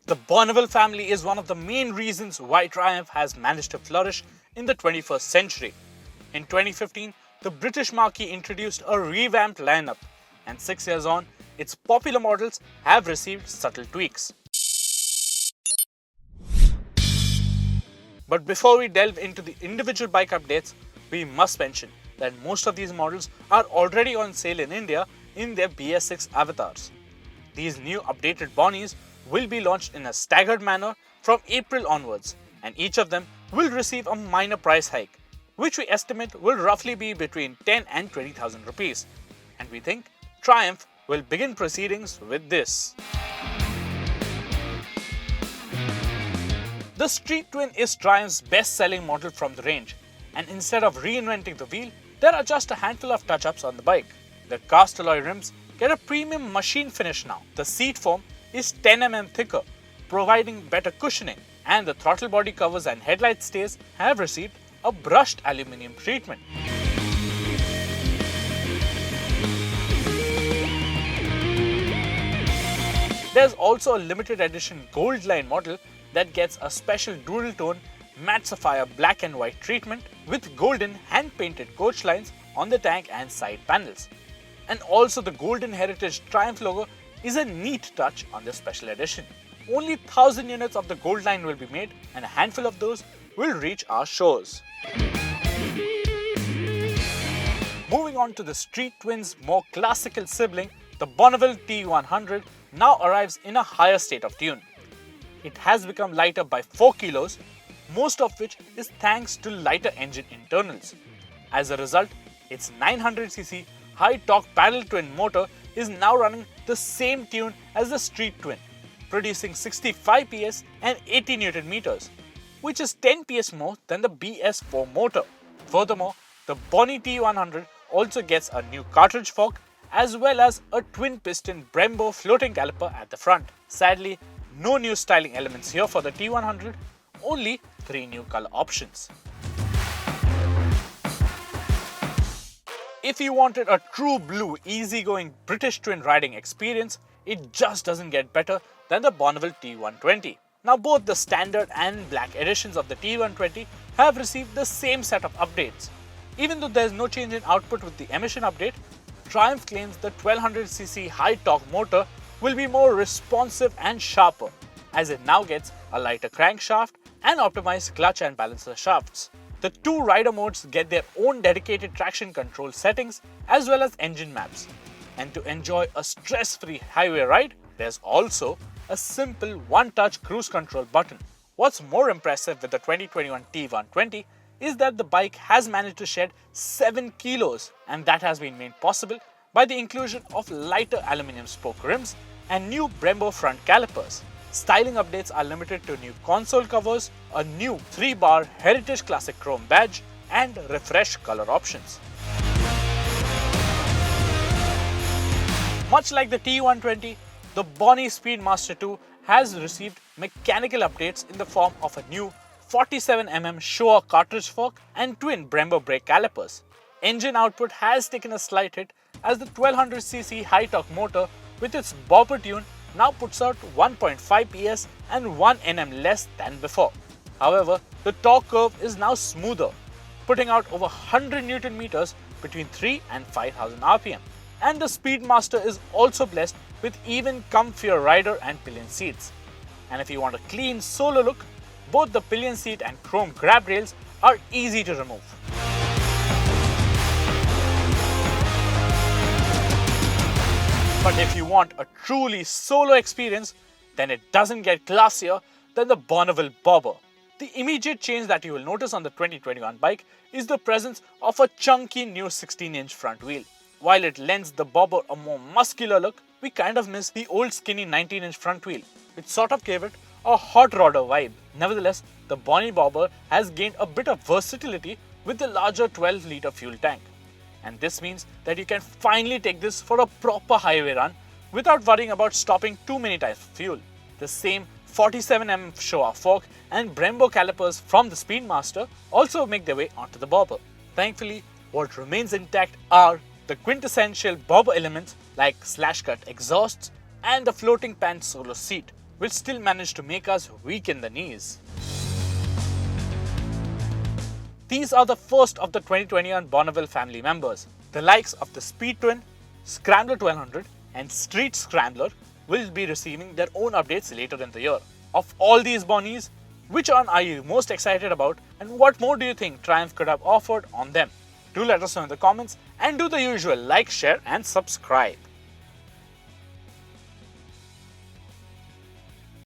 The Bonneville family is one of the main reasons why Triumph has managed to flourish in the 21st century. In 2015, the British marque introduced a revamped lineup, and 6 years on, its popular models have received subtle tweaks. But before we delve into the individual bike updates, we must mention that most of these models are already on sale in India in their BS6 avatars. These new updated Bonnies will be launched in a staggered manner from April onwards, and each of them will receive a minor price hike, which we estimate will roughly be between 10 and 20,000 rupees. And we think Triumph will begin proceedings with this. The Street Twin is Triumph's best-selling model from the range, and instead of reinventing the wheel, there are just a handful of touch-ups on the bike. The cast alloy rims get a premium machine finish now. The seat foam is 10 mm thicker, providing better cushioning, and the throttle body covers and headlight stays have received a brushed aluminium treatment. There's also a limited edition gold line model that gets a special dual tone matte sapphire black and white treatment with golden hand painted coach lines on the tank and side panels. And also the golden heritage Triumph logo is a neat touch on this special edition. Only 1,000 units of the gold line will be made, and a handful of those will reach our shores. Moving on to the Street Twin's more classical sibling, the Bonneville T100 now arrives in a higher state of tune. It has become lighter by 4 kilos, most of which is thanks to lighter engine internals. As a result, its 900cc high-torque paddle twin motor is now running the same tune as the Street Twin, producing 65 PS and 80 Nm, which is 10 PS more than the BS4 motor. Furthermore, the Bonneville T100 also gets a new cartridge fork as well as a twin-piston Brembo floating caliper at the front. Sadly, no new styling elements here for the T100, only 3 new color options. If you wanted a true blue, easygoing British twin riding experience, it just doesn't get better than the Bonneville T120. Now both the standard and black editions of the T120 have received the same set of updates. Even though there is no change in output with the emission update, Triumph claims the 1200cc high-torque motor will be more responsive and sharper, as it now gets a lighter crankshaft and optimized clutch and balancer shafts. The 2 rider modes get their own dedicated traction control settings as well as engine maps. And to enjoy a stress-free highway ride, there's also a simple one-touch cruise control button. What's more impressive with the 2021 T120 is that the bike has managed to shed 7 kilos, and that has been made possible by the inclusion of lighter aluminium spoke rims and new Brembo front calipers. Styling updates are limited to new console covers, a new 3-bar Heritage Classic Chrome badge, and refreshed color options. Much like the T120, the Bonneville Speedmaster 2 has received mechanical updates in the form of a new 47mm Showa cartridge fork and twin Brembo brake calipers. Engine output has taken a slight hit as the 1200cc high-torque motor with its bobber tune now puts out 1.5 PS and 1 Nm less than before. However, the torque curve is now smoother, putting out over 100 Nm between 3 and 5000 RPM. And the Speedmaster is also blessed with even comfier rider and pillion seats. And if you want a clean solo look, both the pillion seat and chrome grab rails are easy to remove. But if you want a truly solo experience, then it doesn't get classier than the Bonneville Bobber. The immediate change that you will notice on the 2021 bike is the presence of a chunky new 16-inch front wheel. While it lends the Bobber a more muscular look, we kind of miss the old skinny 19-inch front wheel, which sort of gave it a hot rodder vibe. Nevertheless, the Bonneville Bobber has gained a bit of versatility with the larger 12-litre fuel tank. And this means that you can finally take this for a proper highway run without worrying about stopping too many times for fuel. The same 47mm Showa fork and Brembo calipers from the Speedmaster also make their way onto the Bobber. Thankfully, what remains intact are the quintessential Bobber elements like slash-cut exhausts and the floating pan solo seat. which still managed to make us weak in the knees. These are the first of the 2021 Bonneville family members. The likes of the Speed Twin, Scrambler 1200 and Street Scrambler will be receiving their own updates later in the year. Of all these Bonnies, which one are you most excited about and what more do you think Triumph could have offered on them? Do let us know in the comments and do the usual like, share and subscribe.